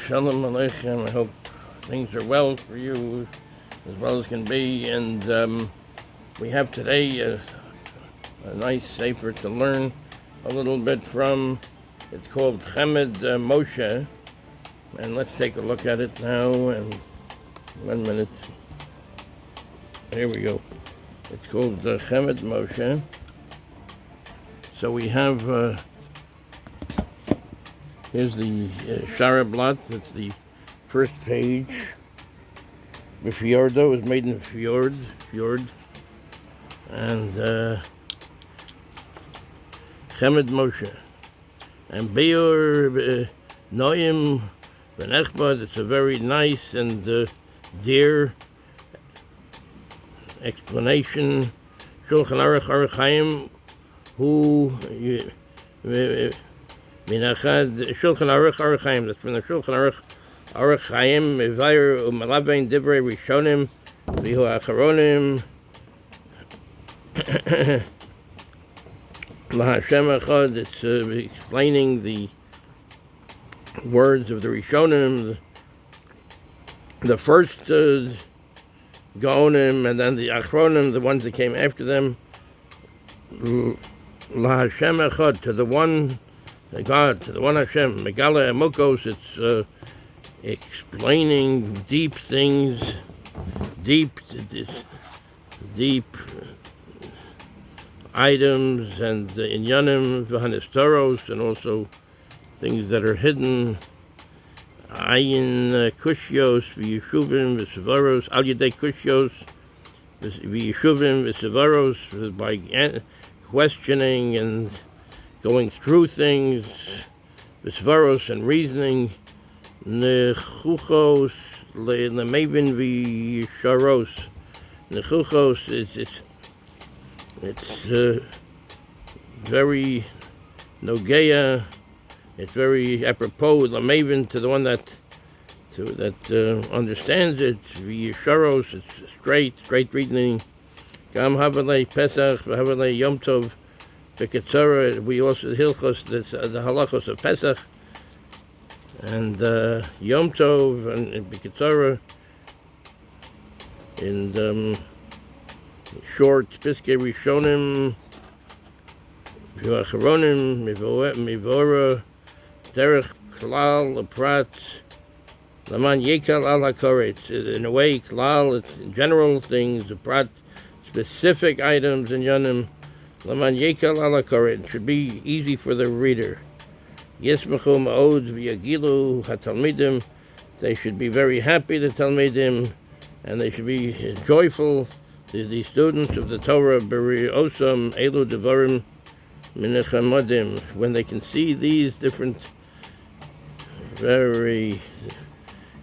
Shalom Aleichem. I hope things are well for you, as well as can be. And we have today a nice sefer to learn a little bit from. It's called Chemed Moshe. And let's take a look at it now. And 1 minute. Here we go. It's called Chemed Moshe. So we have, here's the Shara Blot. That's the first page. The Fjordo is made in fjord. And Chemed Moshe. And Bior Noim נחmad. It's a very nice and dear explanation. Shulchan Aruch Chaim, who Minachad Shulchan Aruch Chaim. That's from the Shulchan Aruch Chaim. Mevayer Umalabein Divrei Rishonim Vihu Acharonim LaHashem Echad. It's explaining the words of the Rishonim, the first Gaonim, and then the Achronim, the ones that came after them. LaHashem Echad, to the one God, to the one Hashem. Megala Emokos, it's explaining deep things, deep items, and inyanim, v'hanistoros, and also things that are hidden. Ayin kushios v'yeshuvim v'sevaros, al yedei kushios v'yeshuvim v'sevaros, by questioning and going through things, v'sevaros, and reasoning. Nechuchos le'mevin v'yesharos. Nechuchos, it's very nogeya. It's very apropos, Lamavin, to the one that understands it. V'yesharos, it's straight reasoning. Gam havalei Pesach, havalei Yom Tov, v'ketzara. We also hilchos, the halachos of Pesach, and Yom Tov, and v'ketzara. In short, Piskei Rishonim, v'acharonim, mivora. Derech klal prat laman yekal al hakoretz. In a way, klal, it's general things. Prat, specific items in yanim. Laman yekal al hakoretz. It should be easy for the reader. Yismachu ma'od v'yagilu hatalmidim. They should be very happy, the talmidim, and they should be joyful. The students of the Torah, beri osam elu devarim minechamadim, when they can see these different very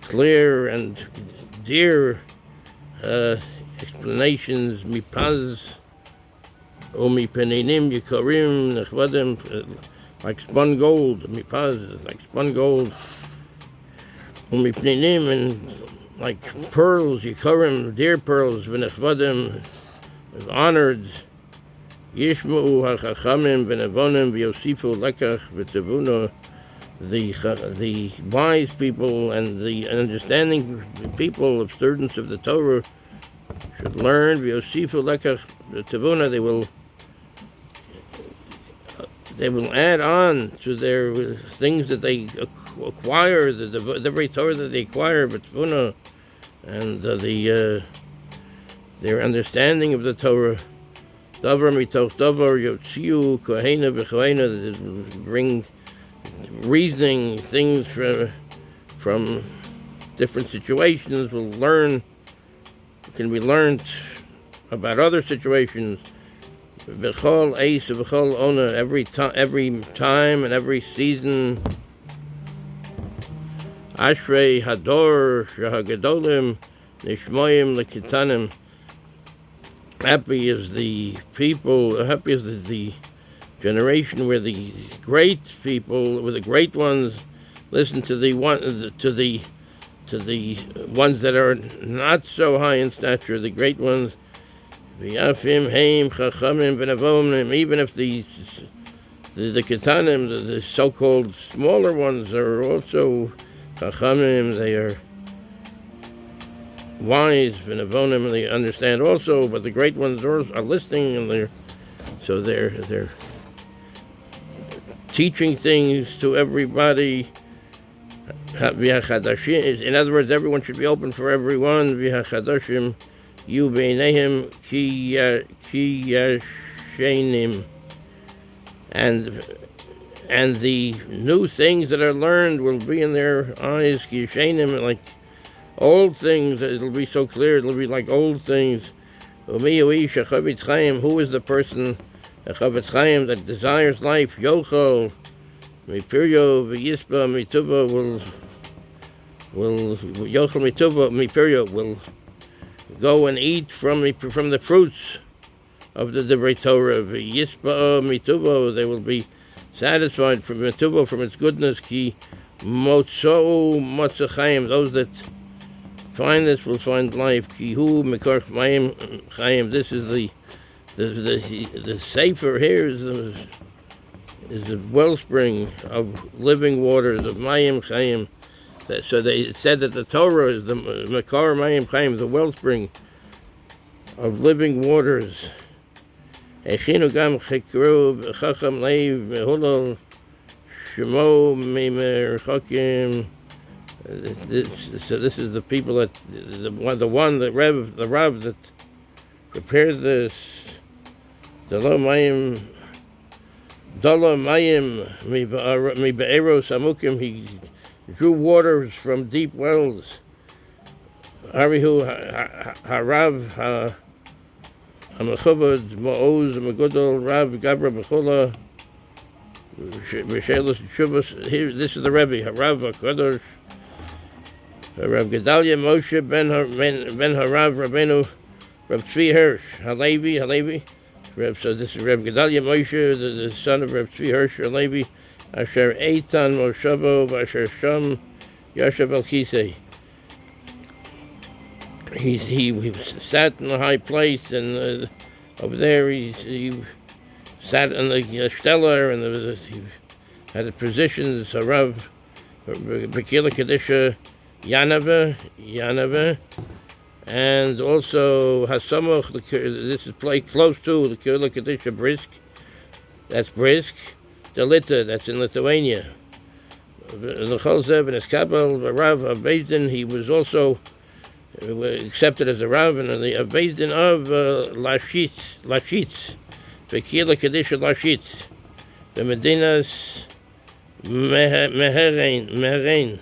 clear and dear explanations, mipaz o mipeninim yikarim nechvadim, like spun gold. Mipaz is like spun gold, o mipeninim, and like pearls, yikarim, dear pearls, v'nechvadim, honored. Yishmu hachachamim v'nevonim v'yosifu lekach v'tevuna. The wise people and the understanding people of students of the Torah should learn v'yosifu lekach v'tevuna. They will add on to their things that they acquire, the very Torah that they acquire, v'tevuna, and their understanding of the Torah. Davar mitoch davar yotziu kohena v'choena, that bring reasoning things from different situations can be learned about other situations. V'chol eis v'chol ona, every time and every season. Ashrei hador shehagadolim nishmoyim lekitanim. Happy is the people, happy is the generation where the great people, where the great ones, listen to the ones that are not so high in stature, the great ones. V'yafim heim chachamim v'navomim. Even if the ketanim, the so-called smaller ones, are also Chachamim, they are wise, v'nevonim, and they understand also, but the great ones are listening, and they're teaching things to everybody. In other words, everyone should be open for everyone. V'hachadashim yu beinehim ki yashenim, and the new things that are learned will be in their eyes, ki yashenim, like old things. It'll be so clear. It'll be like old things. Who is the person, a chavetz chaim, that desires life? Yochol mipiryo v'yispa mituva will yochol mituva mipiryo will go and eat from the fruits of the Divrei Torah. V'yispa mituva, they will be satisfied from mituva, from its goodness. Ki motzo chaim, those that find this will find life. Ki hu mikar mayim chaim. This is the sefer here is the wellspring of living waters, of mayim chaim. So they said that the Torah is the mikar mayim chaim, the wellspring of living waters. Echinu gam chikru chacham leiv mehulol shemo mimerchakim. So this is the people that the Rav that prepared this. Dalo mayim mi be'eros amukim. He drew waters from deep wells. Harihu harav hamachavod ma'oz magodol Rav Gabra b'chola v'shelos shuvos. Here, this is the Rebbe Harav HaKadosh Rav Gedalia Moshe ben Harav Rabbeinu Rav Tzvi Hirsch Halevi. So this is Rav Gedalia Moshe, the son of Rav Tzvi Hirsch Halevi, Asher Eitan Moshavo Asher Sham Yashav Al Kisei. He sat in a high place, and over there he sat in the stellar, and he had the positions Rav Bekila Kadisha Yanava, and also Hasamach. This is played close to the Kila Kadisha Brisk. That's Brisk. Delita, that's in Lithuania. The Cholzev and his Kabel, Rav of Bezdin, he was also accepted as a Rav, and the Bezdin of Lashitz, the Kila Kadisha Lashitz, the Medinas Meherain.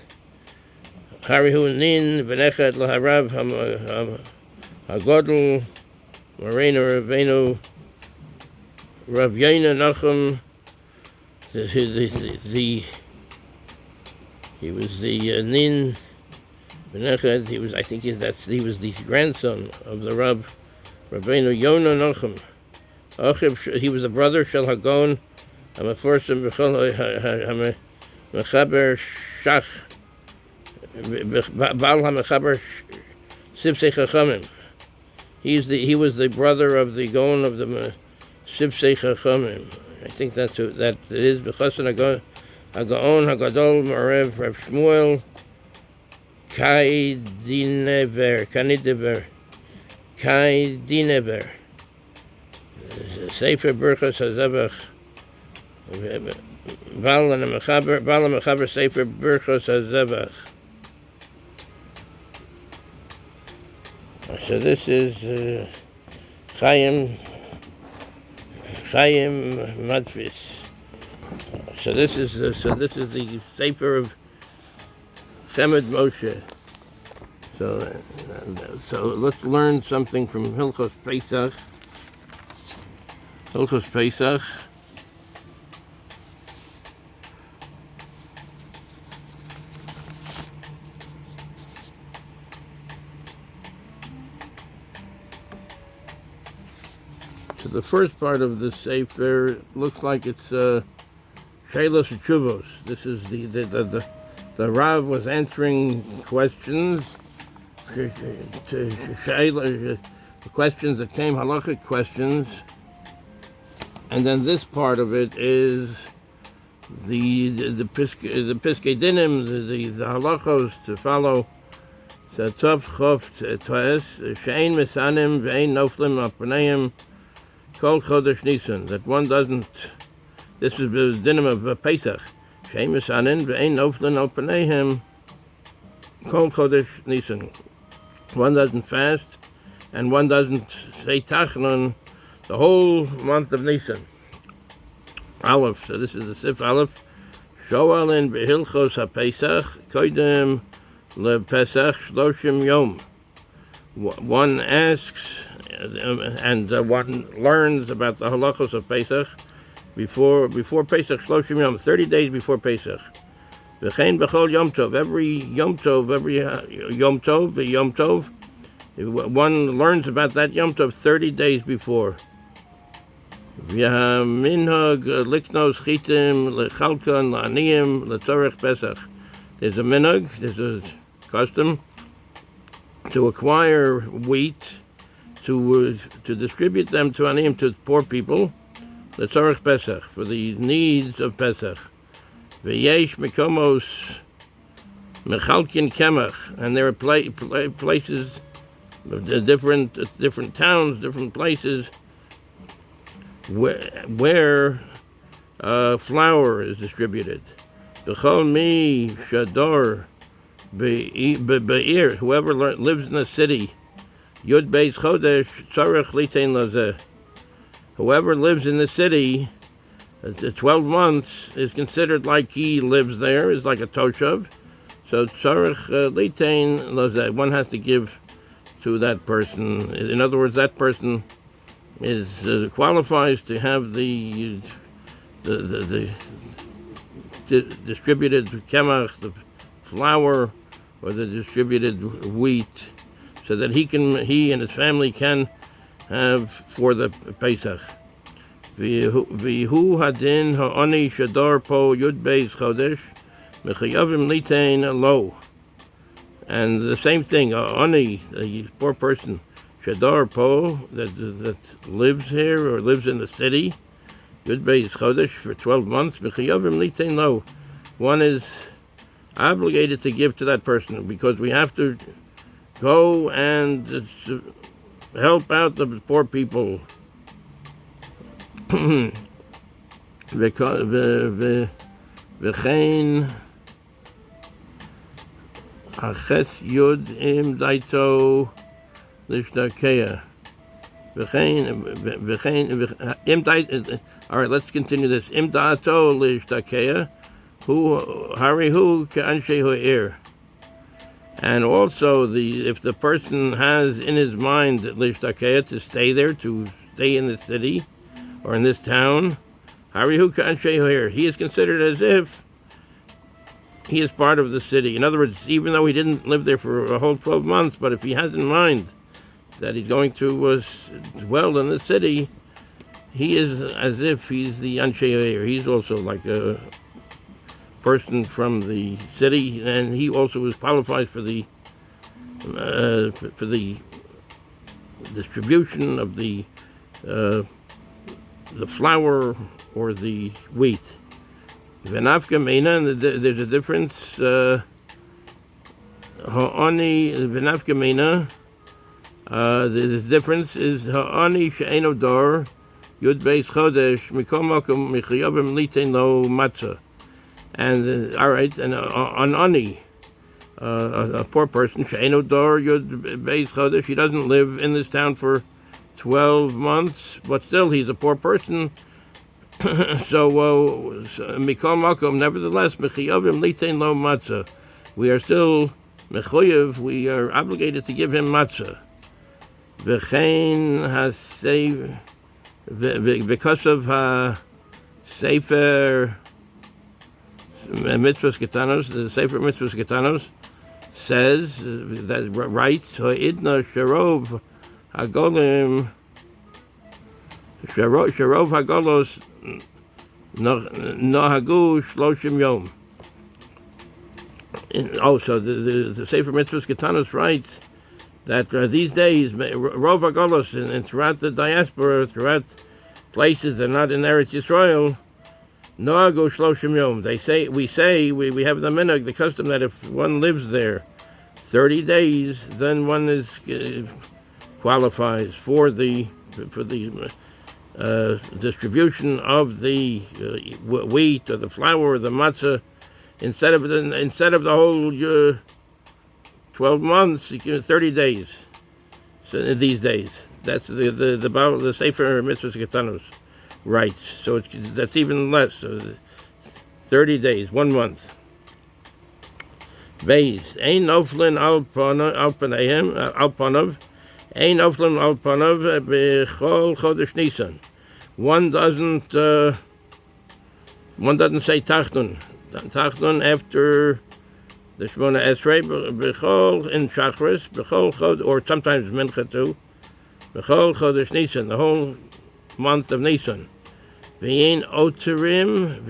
Harihu nin v'nechad laharav hagodl Moreno Rabbeinu Rav Yaina Nachum. He was the nin v'nechad. He was the grandson of the Rabbeinu Yona Nachum. He was the brother Shel Hagon Hamaforsim B'chol Hamechaber Shach. Baal HaMechaber Sibsei Chachamim. He was the brother of the Gaon of the Sibsei Chachamim. I think that's who that it is. B'chasan Hagaon Hagadol Marev Rav Shmuel Kai Dinever Sefer Berchos HaZevach Baal HaMechaber Sefer Berchos HaZevach. So this is Chaim Matfis. So this is the Sefer of Chemed Moshe. So let's learn something from Hilchos Pesach. So the first part of the Sefer looks like it's Sheilos Chuvos. This is the Rav was answering questions, the questions that came, halachic questions, and then this part of it is the Piskei Dinim, the halachos to follow. Tov Chof Toes Shein Misanim Ve'ein Noflim Apaneim Kol Chodesh Nisan. That one doesn't. This is the dinim of Pesach. Shein Misanim Ve'ein Noflim Apaneim Kol Chodesh Nisan. One doesn't fast, and one doesn't say Tachnun the whole month of Nisan. Aleph. So this is the Sif Aleph. Shoalin Behilchos HaPesach Koidem Le Pesach Shloshim Yom. One asks and one learns about the halachos of Pesach before Pesach Shloshim Yom, 30 days before Pesach. V'chein b'chol Yom Tov, every Yom Tov, one learns about that Yom Tov 30 days before. V'haminhag liknos chitim lechalkan la'aniyim letzorech Pesach. There's a minhag, there's a custom to acquire wheat, to distribute them to aniyim, to poor people, letzorech Pesach, for the needs of Pesach. V'yesh mekomos mechalkin kemach, and there are places, different towns, different places where flour is distributed. B'chol mi shador be'ir, whoever lives in the city, Yud Beis Chodesh tzarech litein lazeh. Whoever lives in the city, 12 months is considered like he lives there, is like a toshav. So tzarech litein lazeh, one has to give to that person. In other words, that person is qualifies to have the distributed kemach, the flour, or the distributed wheat, so that he and his family can have for the Pesach. V'hu hadin ha'ani shadar po yud beis chodesh mechayavim litein lo. And the same thing, ani, the poor person, shadar po, that lives here or lives in the city, Yud Beis Chodesh for 12 months, Mechayavim Litein Lo. One is obligated to give to that person, because we have to go and help out the poor people. V'chein aches yud im daito lishtakeya. All right, let's continue this. Im da'ato lishtakeya, hu harihu ke'anshe ha'ir. And also, if the person has in his mind lishtakeya, to stay there, to stay in the city or in this town, harihu ke'anshe ha'ir, he is considered as if he is part of the city. In other words, even though he didn't live there for a whole 12 months, but if he has in mind that he's going to dwell in the city, he is as if he's the Anshe Ha'ir. He's also like a person from the city, and he also is qualified for the distribution of the flour or the wheat. V'nafka meina, and there's a difference. Ha'ani v'nafka meina. The difference is ha'ani she'eno dor yud beis chodesh mikol makom michayavim litein lo matzah. And all right, and on ani, a poor person she'eno dor yud beis chodesh, he doesn't live in this town for 12 months, but still he's a poor person. So mikol makom, nevertheless, michayavim litein lo matzah. We are still mechayev. We are obligated to give him matzah. V'chein hasev, because of Sefer Mitzvos Ketanos, the Sefer Mitzvos Ketanos says, that writes, Ha'idna Sharov Hagolim, Sharov Hagolos Nahagu Shloshim Yom. Also, the Sefer Mitzvos Ketanos writes that these days, Rov Hagolos, and throughout the diaspora, throughout places that are not in Eretz Yisrael, Noago Shloshim Yom. We have the minhag, the custom that if one lives there 30 days, then one is qualifies for the distribution of the wheat or the flour or the matzah instead of the whole 12 months, 30 days. So these days, that's the Sefer Mitzvahs Ketanos writes. So that's even less. So 30 days, 1 month. Beis ein noflin al panav, ein noflin al panav bechol chodesh Nisan. One doesn't say tachnun after the Shemona Esrei bechol in Shachris bechol chod, or sometimes mincha too. Bechol chodesh Nisan, the whole month of Nisan. Ve'ein otrim.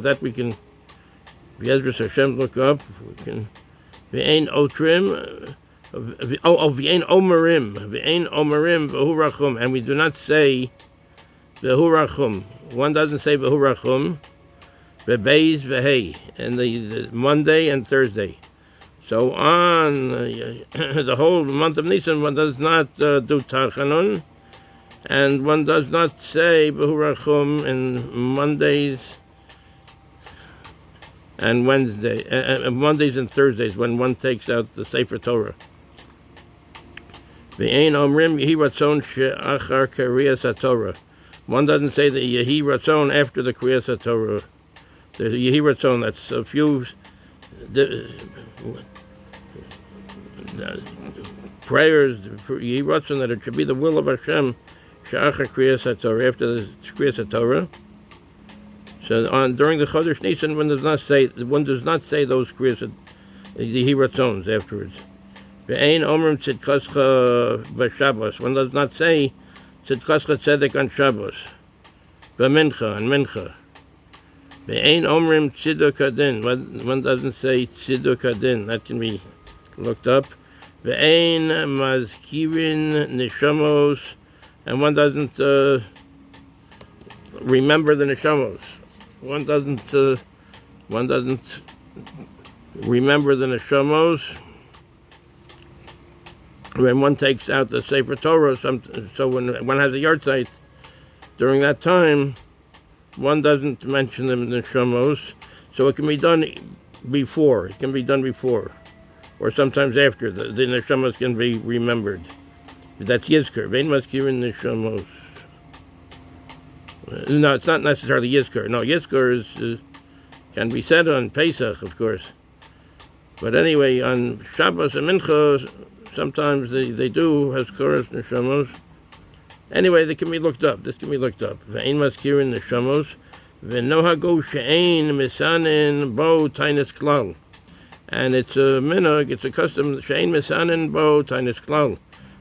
That we can. Yezras Hashem look up. We can. Ve'ein otrim. Ve'ein omerim. Ve'ein omerim v'hu rachum. And we do not say v'hu rachum. One doesn't say v'hu rachum. Ve'beis v'hei. And the Monday and Thursday. So on the whole month of Nisan, one does not do tachanun. And one does not say v'hu rachum in Mondays and Mondays and Thursdays when one takes out the Sefer Torah. V'ein omrim yehi ratzon she'achar kriyas haTorah. One doesn't say the yehi ratzon after the kriyas haTorah. The yehi ratzon, that's a few prayers for yehi ratzon that it should be the will of Hashem she'achar kriyas haTorah, after the kriyas haTorah. So during the Chodesh Nisan, one does not say those kriyas, the hiratzons afterwards. Ve'ein omrim tzidkascha b'Shabbos. One does not say tzidkascha tzedek on Shabbos. B'mincha, on mincha. Ve'ein omrim tziduk hadin. One doesn't say tziduk hadin. That can be looked up. Ve'ein mazkirin neshamos. And one doesn't remember the neshamos. One doesn't remember the neshamos when one takes out the Sefer Torah. So when one has a yard site during that time, one doesn't mention the neshamos. So it can be done before. It can be done before, or sometimes after the neshamos can be remembered. That's Yizkor. Vein maskirin neshamos. No, it's not necessarily Yizkor. No, Yizkor can be said on Pesach, of course. But anyway, on Shabbos and Mincha, sometimes they do Haskaras Neshamos. Anyway, they can be looked up. This can be looked up. Ve'ein maskirin neshamos, ve'nohago she'ein misanin bo tainis klal. And it's a minhag, it's a custom, she'ein misanin bo tainis klal.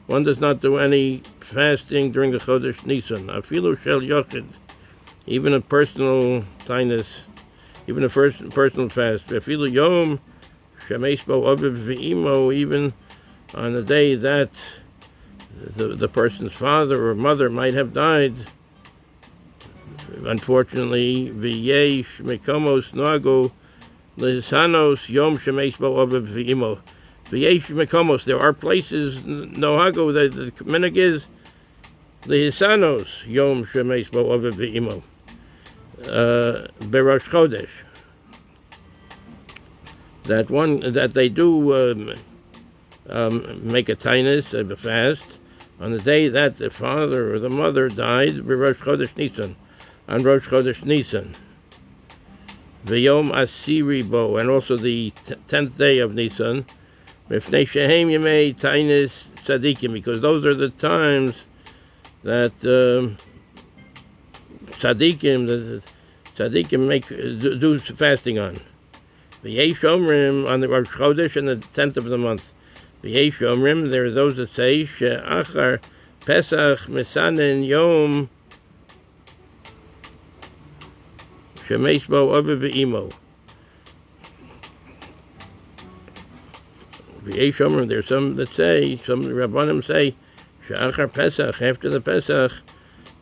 One does not do any fasting during the Chodesh Nisan. Afilu shel yochid, even a personal tainus, even a personal fast. Afilu yom shemeis bo aviv v'imo, even on the day that the person's father or mother might have died. Unfortunately, v'yesh mekomos nago lesanos yom shemeis bo aviv v'imo. V'yesh mekomos, there are places, nohago, the minhag is the hisanos yom shemeis bo aviv v'imo berosh chodesh, that they do make a tainus, a fast on the day that the father or the mother died, berosh chodesh Nisan, on Rosh Chodesh Nisan. V'yom asiri bo, and also the 10th day of Nisan. Mifnei shehem yemei tainis tzadikim, because those are the times that tzadikim do fasting on. V'yesh omrim, on the Rosh Chodesh and the 10th of the month. V'yesh omrim, there are those that say she'achar Pesach Nisan yom shemeis bo aviv v'imo. There's some that say, some Rabbanim say, She'achar Pesach, after the Pesach,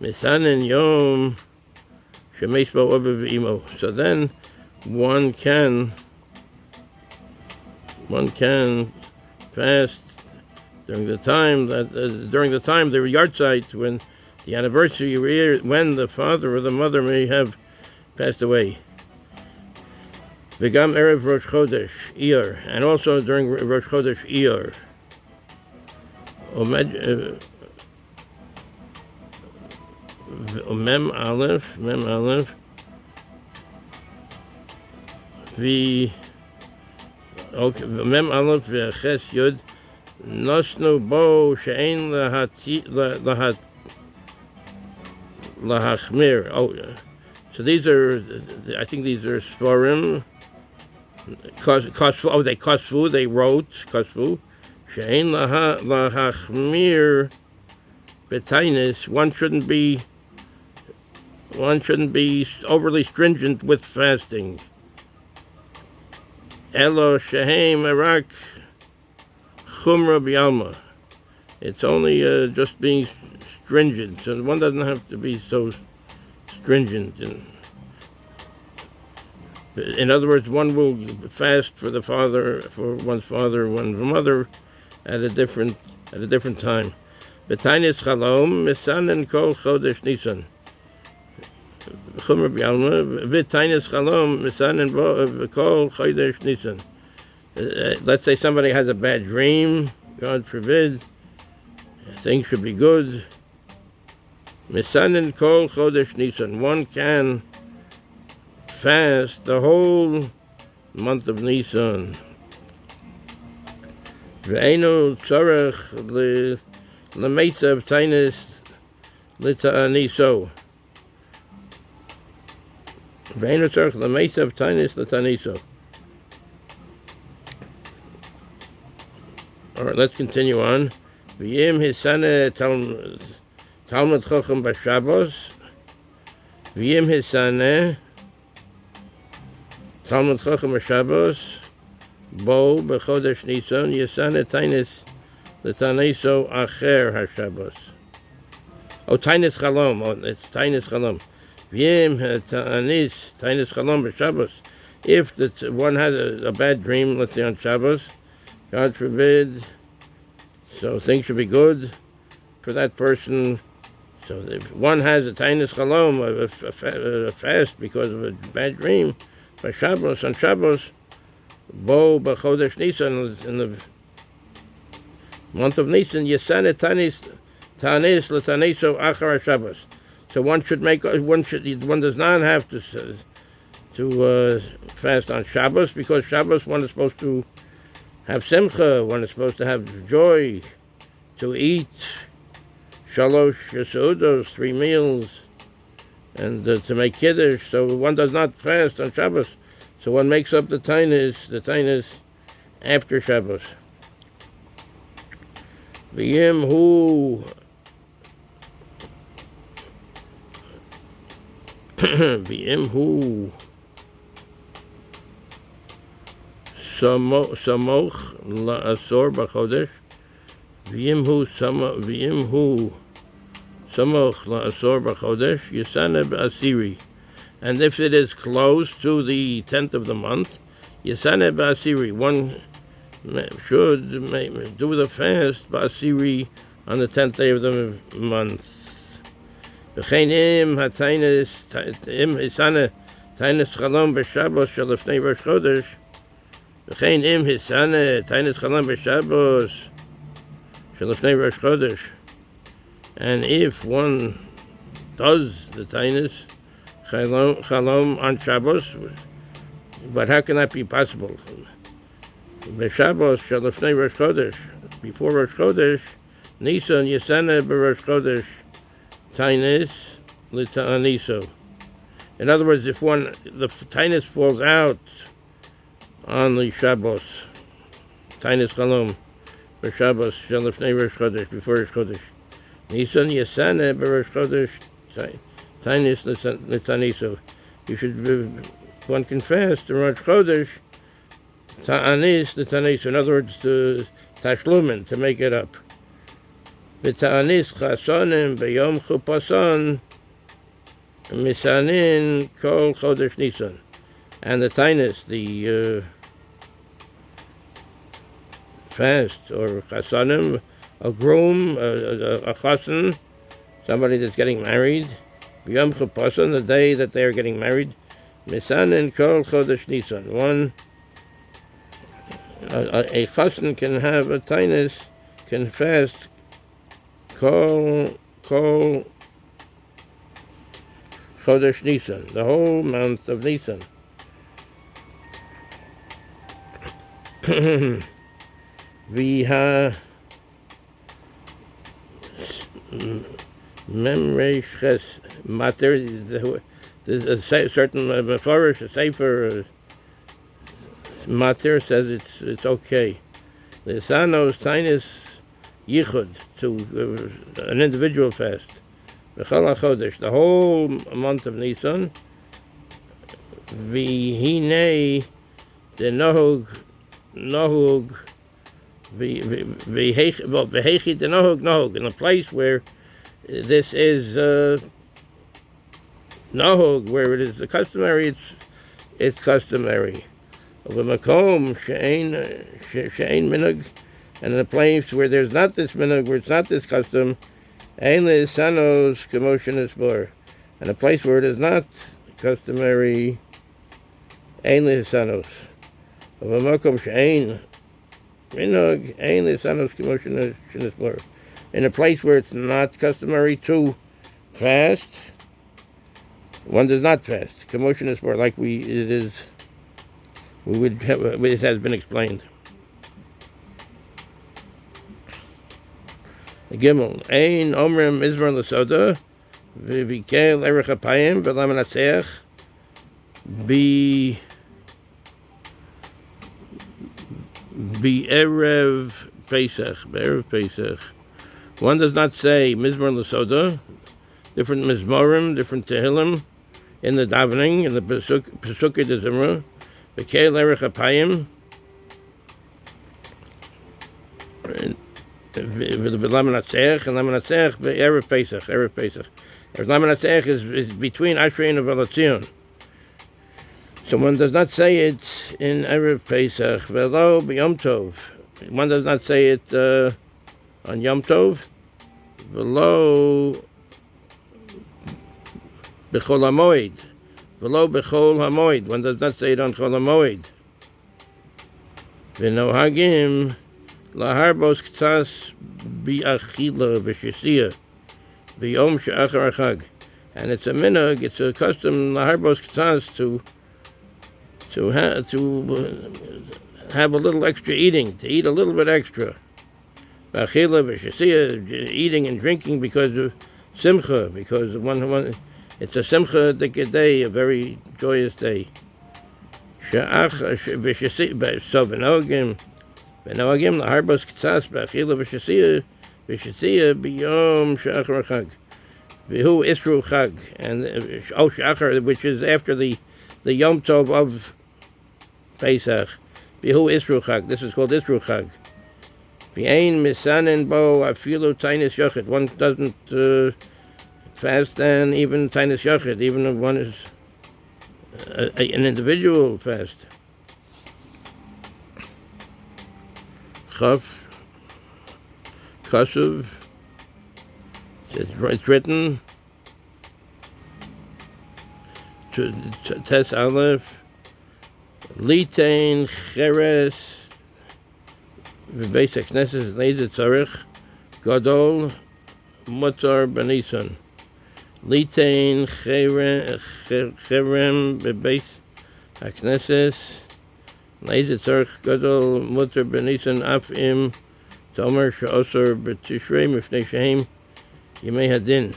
Nisan and Yom Shemesbo Obav Imo. So then one can fast during the time the yard site when the anniversary when the father or the mother may have passed away. V'gam erev Rosh Chodesh Iyar, and also during Rosh Chodesh Iyar. Mem Aleph. Mem Aleph v'Ches Yud. Nosnu bo she'ein lahachmir. Oh, so these are, I think these are Sforim. Kosfu. Oh, they Kosfu. They wrote Kosfu. She'ein lahachmir betainis. One shouldn't be overly stringent with fasting. Elo shehem arak chumra bialma. It's only just being stringent. So one doesn't have to be so stringent. In other words, one will fast for one's father, one's mother, at a different time. B'tainis chalom misanen kol chodesh Nisan. Chumra bialma b'tainis chalom misanen kol chodesh Nisan. Let's say somebody has a bad dream, God forbid, things should be good. Misanen kol chodesh Nisan. One can fast the whole month of Nisan. Ve'enu tzarech l'meitzav tainis l'ta'aniso. Ve'enu tzarech l'meitzav tainis l'ta'aniso. All right, let's continue on. V'yim hisane Talmud Chochem b'Shabbos. V'yim hisane Talmud Chochem b'Shabbos. Bo b'Chodesh Nisan yisane tainis l'taniso acher haShabbos. Oh, tainis chalom. Oh, it's tainis chalom. V'yim tainis chalom b'Shabbos. If one has a bad dream, let's say on Shabbos, God forbid, so things should be good for that person. So if one has a tainis chalom, a fast because of a bad dream, on Shabbos, bo b'chodesh Nisan, in the month of Nisan, yisane tanis l'taniso achar Shabbos. So one does not have to fast on Shabbos, because Shabbos one is supposed to have simcha, one is supposed to have joy, to eat shalosh yesodot, 3 meals, and to make kiddush. So one does not fast on Shabbos. So one makes up the tainis after Shabbos. V'yim hu samoch la'asor b'chodesh. V'yim hu samoch la'asor b'chodesh yisane b'asiri. And if it is close to the 10th of the month, yisane b'asiri. One should do the fast b'asiri on the 10th day of the month. V'chein im hatainis im hisane tainis chalom b'Shabbos shelifnei Rosh Chodesh. V'chein im hisane tainis chalom b'Shabbos shelifnei Rosh Chodesh. And if one does the tainis chalom on Shabbos, but how can that be possible? B'Shabbos shelifnei Rosh Chodesh, before Rosh Chodesh, ניסן יסנה בראש חודש tainis l'ta'aniso. In other words, if the tainis falls out on the Shabbos, tainis chalom, for Shabbos, shelifnei Rosh Chodesh, before Rosh Chodesh, Nisan yasane b'Rosh Chodesh, tainis l'ta'aniso. One can fast to Rosh Chodesh, ta'anis l'ta'aniso. In other words, to tashlumin, to make it up. V'ta'anis chasonim b'yom chupason Misanin kol chodesh Nisan. And the tainus, the fast, or chasanim, a groom, a chasan, somebody that's getting married, b'yom chupasan, the day that they are getting married, misanin kol chodesh Nisan. A chasan can have a tainus, can fast kol chodesh Nisan, the whole month of Nisan. Viha memreches matter. There's a certain mefarish, a sefer matter says it's okay. The sanos tainus yichud, to an individual fast. B'chol chodesh, the whole month of Nisan. V'hinei the nohug v'hechi the nohug, in a place where this is nohug, where it is the customary, it's customary. V'makom she'ein minhag, and in a place where there's not this minhag, where it's not this custom, ein le'sanos k'moshe nisbor, and a place where it is not customary, ein le'sanos. V'makom she'ein minhag, ein le'sanos k'moshe nisbor, in a place where it's not customary to fast, one does not fast. K'moshe nisbor, like it has been explained. Gimel, ein omrim izmar l'soda, v'vikel erech apayim, v'lam natseach, erev Pesach. One does not say mizmar l'soda, different mizmorim, different tehillim, in the davening, in the pesukei de zimra, v'kel erech apayim, v'lamanatzeach, and lamanatzeach erev Pesach. Lamanatzeach is between Ashrei and Velatzion. So one does not say it in erev Pesach. V'lo b'yom tov, one does not say it on Yom Tov. V'lo b'chol hamoed. One does not say it on chol hamoed. V'nohagim laharbos k'tzas bi'achila v'shisiya b'yom she'achar hachag, and it's a minhag, it's a custom laharbos k'tzas to have a little extra eating, to eat a little bit extra. B'achila v'shisiya, eating and drinking because of simcha, because it's a simcha day, a very joyous day. She'achar v'shisiya, so v'nogim laharbos k'tzas b'achila v'shisiya b'yom she'achar chag, v'hu isru chag, and she'achar, which is after the Yom Tov of Pesach, v'hu isru chag. This is called isru chag. V'ein misanin bo afilu tainus yochid. One doesn't fast and even tainus yochid, even if one is an individual fast. Chaf, Kasuv, it's written, Tes Aleph, Litain Cheres, Pesach Nisan Leizet Tzarech, Gadol, Mutar Benisan. Litain Cherem, Pesach Nisan Leizet Tzarech, Gadol, Mutar Benisan, Afim, Tomer She'osor B'Tishrei Mifnei Shehem Yemei Hadin.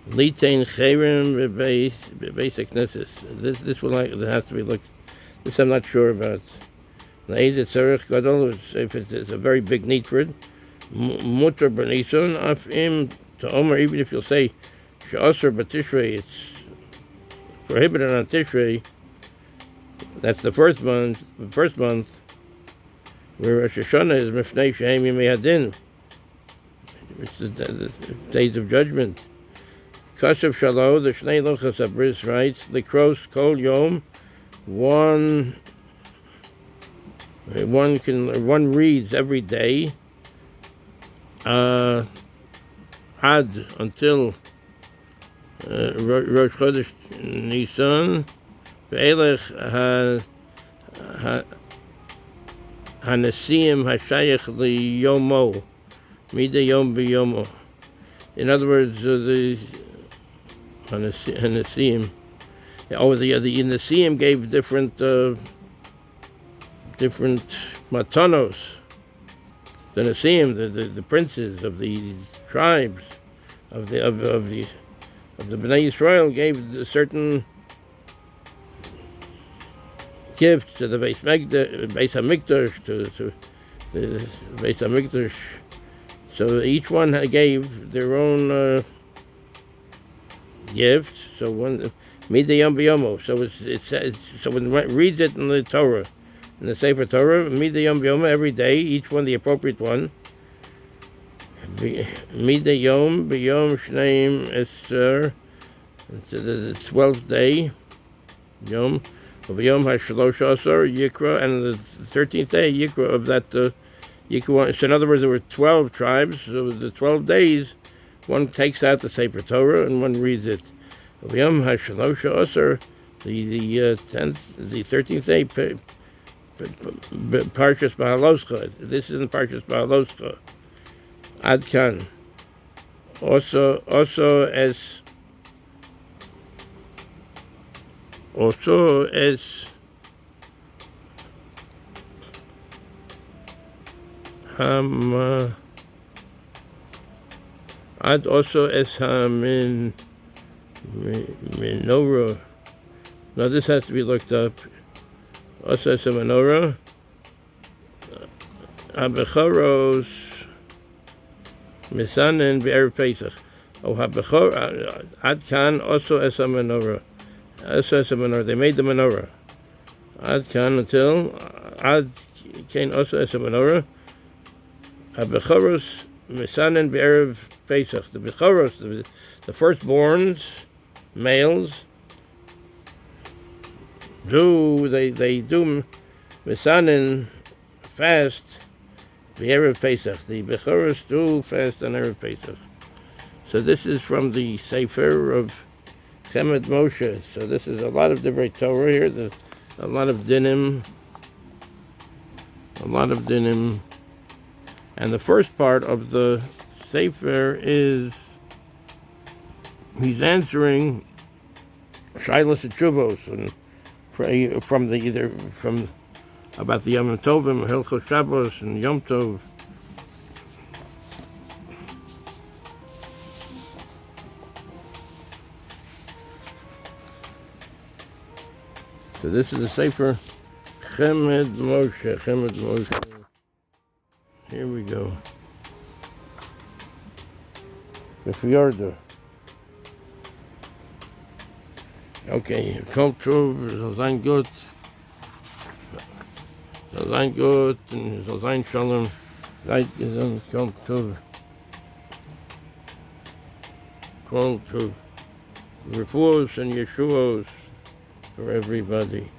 Litain Cherem Pesach Nisan. This will have to be looked. This I'm not sure about. Leizet Tzarech Gadol, if it's a very big need for it. Mutar B'Nisan Afim Tomer, even if you'll say She'osor B'Tishrei, it's prohibited on Tishrei. That's the first month, where Rosh Hashanah is Mifnei Shehem Yemei Hadin. It's the days of judgment. Kashav Shalo, the Shnei Luchas Abris writes, the cross Kol Yom, one reads every day, ad until Rosh Chodesh Nisan, ve'elech hanesim hashayach liyomo, midei yom biyomo. In other words, the hanesim, the Nesim gave different matanos. The Nesim, the princes of the tribes of the Bnei Yisrael gave certain gifts to the Beis Hamikdash, to the Beis Hamikdash. So each one gave their own gift. So one midei yom biyomo. So it says, so when it reads it in the Torah, in the Sefer Torah, midei yom biyomo, every day, each one the appropriate one. Midei yom biyom shneim eser, the 12th day, yom biyom hashlosh asar yikra, and the 13th day yikra of that yikra. So in other words, there were 12 tribes. So the 12 days, one takes out the Sefer Torah and one reads it. Biyom hashlosh asar, the 13th day, Parshas Bahaloscha. This isn't Parshas Bahaloscha. Ad kan. Also as ham ad also as hamin menorah. Now this has to be looked up. Also as a menorah. Habechoros misanen be'erev Pesach. Oh, habechor ad kan also as a menorah. Also as a menorah. They made the menorah. Ad kan until ad kan also as a menorah. Habechoros misanen be'erev Pesach. The bechoros, the firstborns, males, they do misanen fast the Erev Pesach. The bechoros do fast on Erev Pesach. So this is from the Sefer of Chemed Moshe. So this is a lot of Divrei Torah here. There's a lot of dinim. And the first part of the Sefer is he's answering Shailas and Tshuvos, and from about the Yom Tovim, Hilchos Shabbos, and Yom Tov. So this is the Sefer Chemed Moshe. Here we go. The Fjorda. Okay, Kol Tov, soll sein gut. Soll sein gut, und soll sein Shalom. Seid gesund, Kol Tov. Kol Tov. Refuos and Yeshuos for everybody.